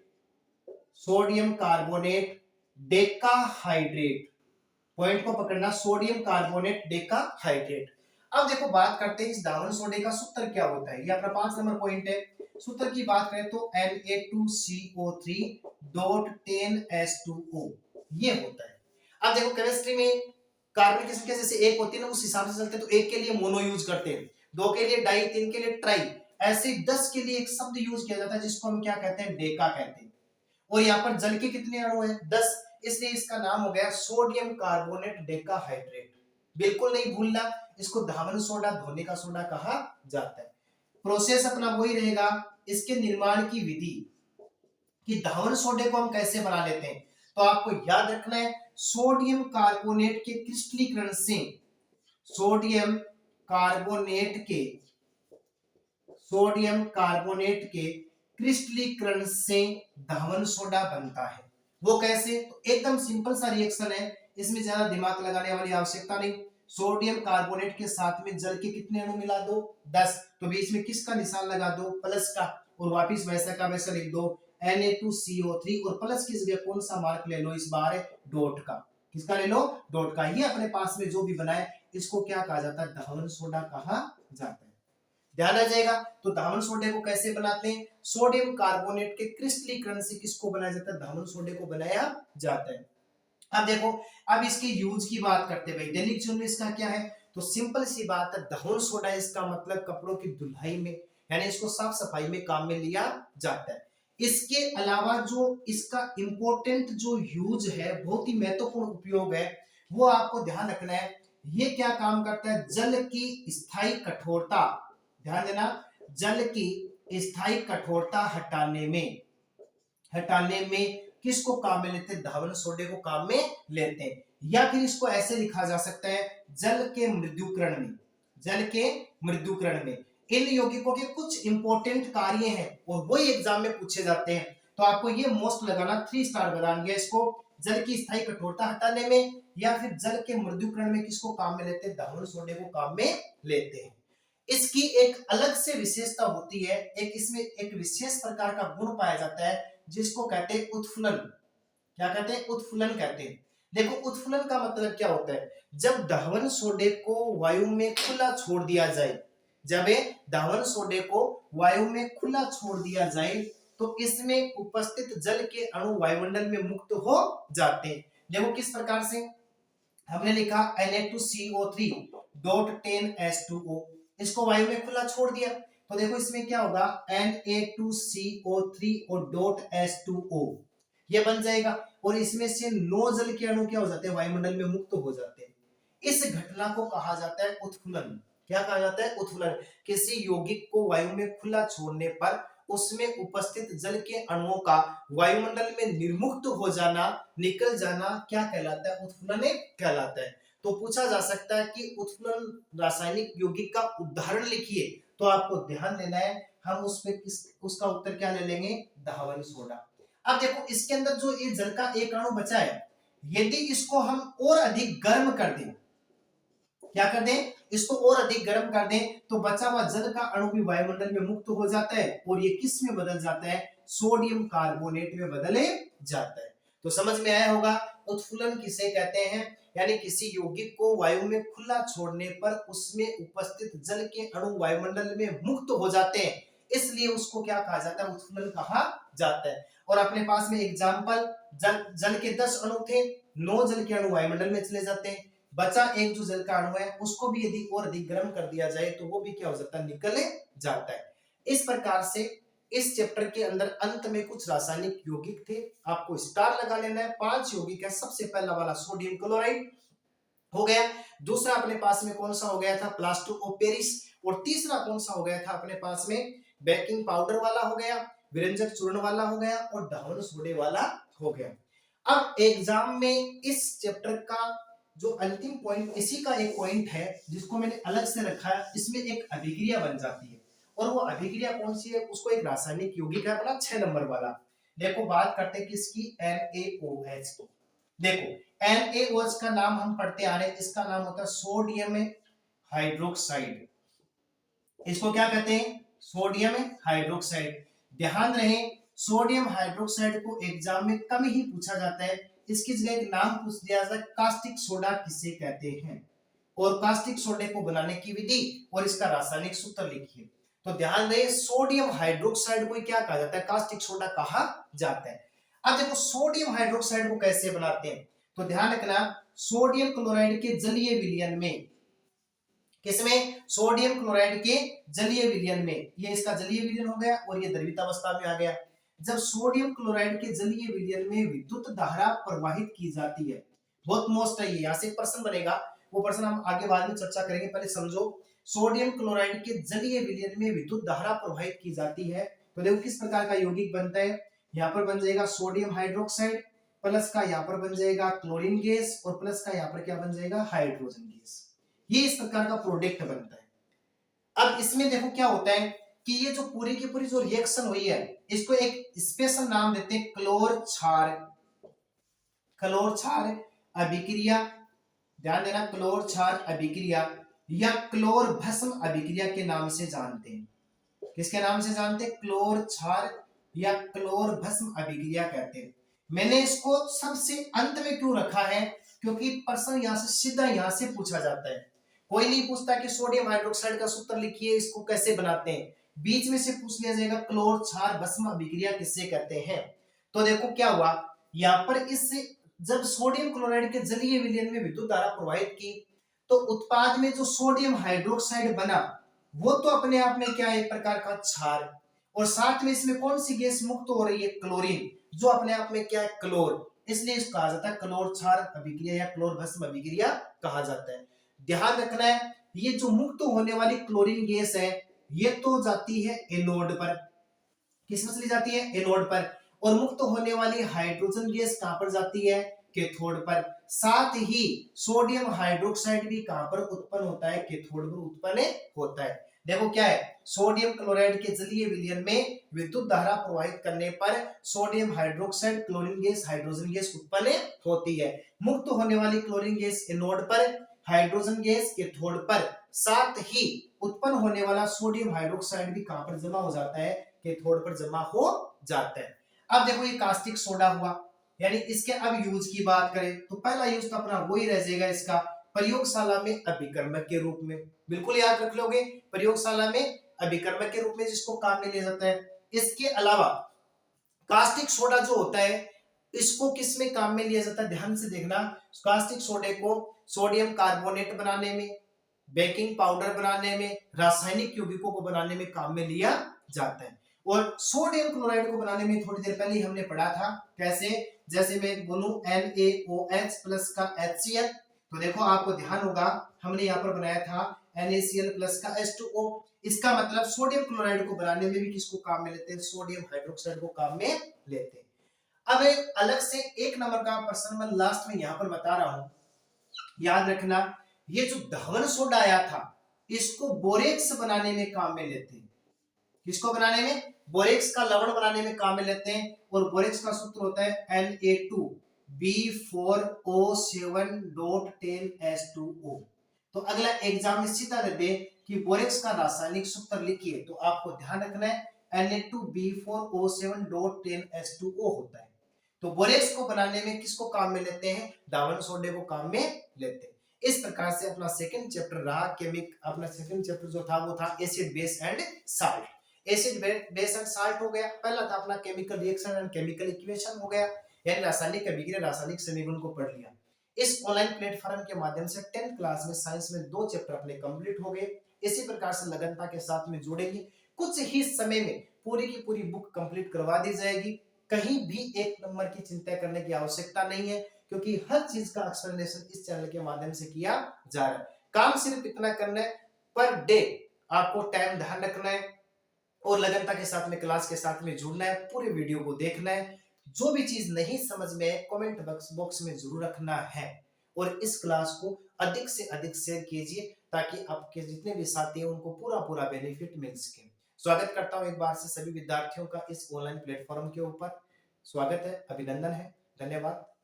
sodium carbonate decahydrate. Point को पकड़ना, सोडियम कार्बोनेट डेकाहाइड्रेट। अब देखो बात करते हैं इस धावन सोडे का सूत्र क्या होता है। ये अपना 5 नंबर पॉइंट है। सूत्र की बात करें तो Na2CO3.10H2O ये होता है। अब देखो केमिस्ट्री में कार्बन की संख्या जैसे 1 होती है ना, उस हिसाब से चलते हैं। तो 1 के लिए मोनो यूज करते हैं, 2 के लिए डाई, 3 के लिए ट्राई, ऐसे 10 के लिए एक शब्द यूज किया जाता है जिसको हम क्या कहते हैं? डेका कहते हैं। और यहाँ पर जल के कितने अणु हैं? 10, इसलिए इसका नाम हो गया सोडियम कार्बोनेट डेकाहाइड्रेट। बिल्कुल नहीं भूलना, इसको धावन सोडा, धोने का सोडा कहा जाता है। प्रोसेस अपना वही रहेगा। इसके निर्माण की विधि कि धावन सोडे को हम कैसे बना लेते हैं, तो आपको याद रखना है सोडियम कार्बोनेट के क्रिस्टलीकरण से, सोडियम कार्बोनेट के क्रिस्टलीकरण से धावन सोडा बनता है। वो कैसे? तो एकदम सिंपल सा रिएक्शन है, इसमें ज्यादा दिमाग लगाने वाली आवश्यकता नहीं। सोडियम कार्बोनेट के साथ में जल के कितने अणु मिला दो? 10। तो बीच में किसका निशान लगा दो? प्लस का, और वापिस वैसा का वैसा लिख दो Na2CO3, और प्लस की जगह कौन सा मार्क ले लो इस बार? डॉट का। किसका ले लो? डॉट का। ये अपने पास में जो भी बना है इसको क्या कहा जाता है? धावन सोडा कहा जाता है। ध्यान आ जाएगा। तो धावन सोडे को कैसे बनाते हैं? सोडियम कार्बोनेट के क्रिस्टलीकरण से किसको बनाया जाता है? धावन सोडे को बनाया जाता है। अब देखो, अब इसके यूज की बात करते हैं भाई, दैनिक जीवन में इसका क्या है? तो सिंपल सी बात है, धावन सोडा इसका मतलब कपड़ों की धुलाई में, यानी इसको साफ सफाई में काम में लिया जाता है। इसके अलावा जो इसका इंपॉर्टेंट जो यूज है, बहुत ही महत्वपूर्ण उपयोग है, वो आपको ध्यान रखना है। ये क्या काम करता है? जल की स्थायी कठोरता, ध्यान देना, जल की स्थायी कठोरता हटाने में किसको काम में लेते हैं? धावन सोडे को काम में लेते हैं। या फिर इसको ऐसे लिखा जा सकता है, जल के मृदुकरण में इन यौगिकों के कुछ इंपॉर्टेंट कार्य हैं और वो एग्जाम में पूछे जाते हैं। तो आपको ये मोस्ट लगाना, 3 स्टार बना दिया इसको। जल की स्थायी कठोरता हटाने में या फिर जल के मृदुकरण में किसको काम में लेते हैं? धावन सोडे को काम में लेते हैं। इसकी एक अलग से विशेषता होती है, एक इसमें एक विशेष प्रकार का गुण पाया जाता है जिसको कहते हैं उत्फुलन। क्या कहते हैं? उत्फुलन कहते हैं। देखो उत्फुलन का मतलब क्या होता है? जब धावन सोडे को वायु में खुला छोड़ दिया जाए, जब धावन सोडे को वायु में खुला छोड़ दिया जाए तो इसमें उपस्थित जल के अणु वायुमंडल में मुक्त हो जाते हैं। देखो किस प्रकार से हमने लिखा Na2CO3.10H2O, इसको वायु में खुला छोड़ दिया तो देखो इसमें क्या होगा? Na2CO3 और .H2O ये बन जाएगा, और इसमें से 9 जल के अणु क्या हो जाते हैं? वायुमंडल में मुक्त हो जाते हैं। इस घटना को कहा जाता है उत्फुलन। क्या कहा जाता है? उत्फुलन। किसी यौगिक को वायु में खुला छोड़ने पर उसमें उपस्थित जल के अणुओं का वायुमंडल में निर्मुक्त हो जाना, निकल जाना क्या कहलाता है? उत्फुलन कहलाता है। तो पूछा जा सकता है कि उत्फुलन रासायनिक यौगिक का उदाहरण लिखिए, तो आपको ध्यान देना है, हम उस पे उसका उत्तर क्या ले लेंगे? धावन सोडा। अब देखो इसके अंदर जो ये जल का एक अणु बचा है, यदि इसको हम और अधिक गर्म कर दें, क्या कर दें? इसको और अधिक गर्म कर दें तो बचा हुआ जल का अणु भी वायुमंडल में मुक्त हो जाता है और ये किस में बदल जाता है? सोडियम कार्बोनेट में बदले जाता है। तो समझ में आया होगा उत्फुलन किसे कहते हैं, यानी किसी यौगिक को वायु में खुला छोड़ने पर उसमें उपस्थित जल के अणु वायुमंडल में मुक्त हो जाते हैं, इसलिए उसको क्या कहा जाता है? उत्फुलन कहा जाता है। और अपने पास में एग्जांपल, जल के 10 अणु थे, 9 जल के अणु वायुमंडल में चले जाते हैं, बचा एक जो जल का अणु है उसको भी यदि और अधिक गर्म कर दिया जाए तो वो भी क्या हो जाता है? निकल जाता है। इस प्रकार से इस चैप्टर के अंदर अंत में कुछ रासायनिक यौगिक थे, आपको स्टार लगा लेना है। 5 यौगिक है। सबसे पहला वाला सोडियम क्लोराइड, हो गया। दूसरा अपने पास में कौन सा हो गया था, प्लास्टर ऑफ पेरिस। और तीसरा कौन सा हो गया था अपने पास में, बेकिंग पाउडर वाला हो गया, व्यंजक चूर्ण वाला हो गया और धावन सोडे वाला हो गया। अब एग्जाम में इस चैप्टर का जो अंतिम पॉइंट, इसी का एक पॉइंट है जिसको मैंने अलग से रखा है, इसमें एक अभिक्रिया बन जाती है। और वो अभिक्रिया कौन सी है, उसको एक रासायनिक यौगिक है अपना 6 नंबर वाला। देखो बात करते हैं किसकी, NaOH को। देखो NaOH का नाम हम पढ़ते आ रहे हैं, इसका नाम होता है सोडियम हाइड्रोक्साइड। इसको क्या कहते हैं, सोडियम हाइड्रोक्साइड। ध्यान रहे सोडियम हाइड्रोक्साइड को एग्जाम में कम ही पूछा जाता है, इसकी जगह एक नाम पूछ दिया जाता है, कास्टिक सोडा किसे कहते हैं, और कास्टिक सोडे को बनाने की विधि और इसका रासायनिक सूत्र लिखिए। तो ध्यान रहे सोडियम हाइड्रोक्साइड को क्या कहा जाता है, कास्टिक सोडा कहा जाता है। अब देखो सोडियम हाइड्रोक्साइड को कैसे बनाते हैं, तो ध्यान रखना सोडियम क्लोराइड के जलीय विलयन में, किसमें, सोडियम क्लोराइड के जलीय विलयन में, ये इसका जलीय विलयन हो गया और ये द्रवितावस्था में आ गया। जब सोडियम क्लोराइड के जलीय विलयन में विद्युत धारा प्रवाहित की जाती है, बहुत मोस्ट है ये, यहाँ से एक प्रश्न बनेगा, वो प्रश्न हम आगे बाद में चर्चा करेंगे, पहले समझो। सोडियम क्लोराइड के जलीय विलयन में विद्युत धारा प्रवाहित की जाती है, तो देखो किस प्रकार का यौगिक बनता है, यहाँ पर बन जाएगा सोडियम हाइड्रोक्साइड, प्लस का यहाँ पर बन जाएगा क्लोरीन गैस, और प्लस का यहाँ पर क्या बन जाएगा, हाइड्रोजन गैस। ये इस प्रकार का प्रोडक्ट बनता है। अब इसमें देखो क्या होता है कि ये जो पूरी की पूरी जो रिएक्शन हुई है, इसको एक स्पेशल नाम देते हैं क्लोर क्षार, क्लोर क्षार अभिक्रिया। ध्यान देना, क्लोर क्षार अभिक्रिया या क्लोर भस्म अभिक्रिया के नाम से जानते हैं। किसके नाम से जानते हैं, क्लोर क्षार या क्लोर भस्म अभिक्रिया कहते हैं। मैंने इसको सबसे अंत में क्यों रखा है, क्योंकि प्रश्न यहां से सीधा यहां से पूछा जाता है। कोई नहीं पूछता कि सोडियम हाइड्रोक्साइड का सूत्र लिखिए, इसको कैसे बनाते हैं, बीच में से पूछ लिया जाएगा क्लोर क्षार भस्म अभिक्रिया किससे कहते हैं। तो देखो क्या हुआ यहाँ पर, इससे जब सोडियम क्लोराइड के जलीय विलयन में विद्युत धारा प्रवाहित की, तो उत्पाद में जो सोडियम हाइड्रोक्साइड बना वो तो अपने आप में क्या है, एक प्रकार का क्षार, और साथ में इसमें कौन सी गैस मुक्त हो रही है, क्लोरीन, जो अपने आप में क्या है, क्लोर, इसलिए इसको कहा जाता है क्लोर क्षार अभिक्रिया या क्लोर भस्म अभिक्रिया कहा जाता है। ध्यान रखना है ये जो मुक्त होने वाली क्लोरीन गैस है, ये तो जाती है एनोड पर, किस में चली जाती है, एनोड पर, और मुक्त होने वाली हाइड्रोजन गैस कहां पर जाती है, कैथोड पर। साथ ही सोडियम हाइड्रोक्साइड भी कहां पर उत्पन्न होता है, कैथोड पर उत्पन्न होता है। देखो क्या है, सोडियम क्लोराइड के जलीय विलयन में विद्युत धारा प्रवाहित करने पर sodium hydroxide chlorine gas hydrogen gas उत्पन्न होती है। मुक्त होने वाली क्लोरीन गैस एनोड पर, हाइड्रोजन गैस कैथोड पर, साथ ही उत्पन्न होने वाला सोडियम हाइड्रोक्साइड भी कहां पर जमा हो जाता है, कैथोड पर जमा हो जाता है। अब देखो ये कास्टिक सोडा हुआ, यानी इसके अब यूज की बात करें तो पहला यूज तो अपना वही रह जाएगा इसका, प्रयोगशाला में अभिकर्मक के रूप में, बिल्कुल याद रख लोगे, प्रयोगशाला में अभिकर्मक के रूप में जिसको काम में लिया जाता है। इसके अलावा कास्टिक सोडा जो होता है इसको किस में काम में लिया जाता है, ध्यान से देखना, कास्टिक सोडे को सोडियम कार्बोनेट बनाने में, बेकिंग पाउडर बनाने में, रासायनिक यौगिकों को बनाने में काम में लिया जाता है। और सोडियम क्लोराइड को बनाने में थोड़ी देर पहले ही हमने पढ़ा था, कैसे, जैसे मैं बोलूं NaOH प्लस का HCl, तो देखो आपको ध्यान होगा हमने यहाँ पर बनाया था NaCl प्लस का H2O। इसका मतलब सोडियम क्लोराइड को बनाने में भी किसको काम में लेते हैं, सोडियम हाइड्रोक्साइड को काम में लेते हैं। अब एक अलग से 1 नंबर का प्रश्न मैं लास्ट में यहाँ पर बता रहा हूं, याद रखना, ये जो धावन सोडा आया था इसको बोरेक्स बनाने में काम में लेते हैं। किसको बनाने में, बोरेक्स का लवण बनाने में काम में लेते हैं, और बोरेक्स का सूत्र होता है Na2B4O7.10H2O। तो अगला एग्जाम में सीधा दे दे कि बोरेक्स का रासायनिक सूत्र लिखिए, तो आपको ध्यान रखना है Na2B4O7.10H2O होता है। तो बोरेक्स को बनाने में किसको काम में लेते हैं, धावन सोडे को काम में लेते हैं। इस प्रकार से अपना सेकंड चैप्टर रहा अपना सेकंड चैप्टर जो था वो था acid base and salt. Acid base and salt हो गया, पहला था अपना chemical reaction and chemical equation हो गया, यानी रासायनिक अभिक्रिया रासायनिक समीकरण को पढ़ लिया। इस ऑनलाइन प्लेटफॉर्म के माध्यम से 10th क्लास में साइंस में 2 चैप्टर अपने कंप्लीट हो गए। इसी प्रकार से लगनता के साथ में जुड़ेगी, कुछ ही समय में पूरी की पूरी बुक कंप्लीट करवा दी जाएगी। कहीं भी 1 नंबर की चिंता करने की आवश्यकता नहीं है, क्योंकि हर चीज का एक्सप्लेनेशन इस चैनल के माध्यम से किया जा रहा है। काम सिर्फ इतना करना है, पर डे आपको टाइम ध्यान रखना है और लगनता के साथ में क्लास के साथ में जुड़ना है, पूरे वीडियो को देखना है। जो भी चीज नहीं समझ में है कमेंट बॉक्स में जरूर रखना है, और इस क्लास को अधिक से अधिक शेयर कीजिए ताकि आपके जितने भी साथी हैं उनको पूरा पूरा बेनिफिट मिल सके। स्वागत करता हूं एक बार से सभी विद्यार्थियों का इस ऑनलाइन प्लेटफॉर्म के ऊपर। स्वागत है, अभिनंदन है, धन्यवाद।